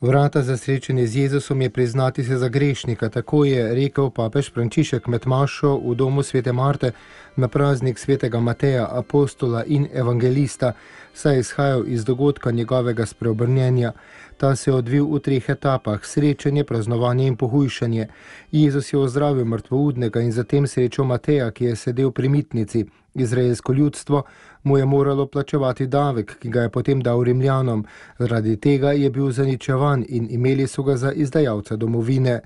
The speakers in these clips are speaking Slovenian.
Vrata za srečanje z Jezusom je priznati se za grešnika, tako je rekel papež Frančišek med mašo v domu svete Marte na praznik svetega Mateja, apostola in evangelista, saj je izhajal iz dogodka njegovega spreobrnjenja. Ta se je odvil v 3 etapah: srečanje, praznovanje in pohujšanje. Jezus je ozdravil mrtvoudnega in zatem srečal Mateja, ki je sedel pri mitnici. Izraelsko ljudstvo mu je moralo plačevati davek, ki ga je potem dal Rimljanom. Zaradi tega je bil zaničevan in imeli so ga za izdajalca domovine.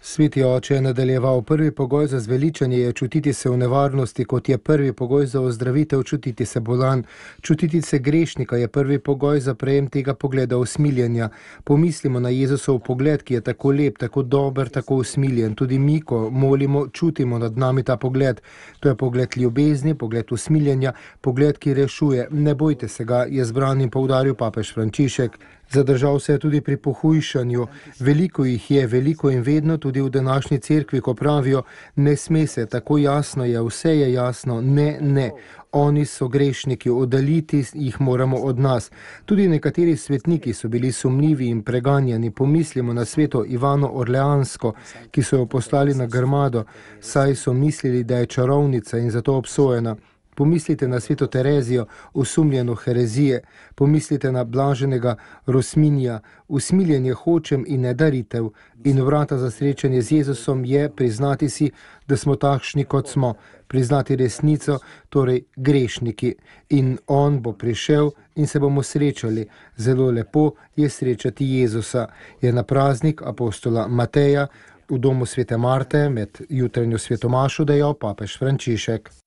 Sveti oče je nadaljeval: prvi pogoj za zveličanje je čutiti se v nevarnosti, kot je prvi pogoj za ozdravitev čutiti se bolan. Čutiti se grešnika je prvi pogoj za prejem tega pogleda usmiljenja. Pomislimo na Jezusov pogled, ki je tako lep, tako dober, tako usmiljen. Tudi mi, ko molimo, čutimo nad nami ta pogled. To je pogled ljubezni, pogled usmiljenja, pogled, ki rešuje. Ne bojte se ga, je zbranim poudaril papež Frančišek. Zadržal se je tudi pri pohujšanju. Veliko jih je, veliko in vedno, tudi v današnji cerkvi, ko pravijo: ne sme se, tako jasno je, vse je jasno, ne. Oni so grešniki, oddaljiti jih moramo od nas. Tudi nekateri svetniki so bili sumljivi in preganjani. Pomislimo na sveto Ivano Orleansko, ki so jo poslali na grmado, saj so mislili, da je čarovnica in zato obsojena. Pomislite na sveto Terezijo, osumljeno herezije. Pomislite na blaženega Rosminija: usmiljenje hočem in ne daritev. In vrata za srečanje z Jezusom je priznati si, da smo takšni, kot smo. Priznati resnico, torej grešniki. In on bo prišel in se bomo srečali. Zelo lepo je srečati Jezusa, je na praznik apostola Mateja v domu svete Marte med jutranjo svetomašo dejal papež Frančišek.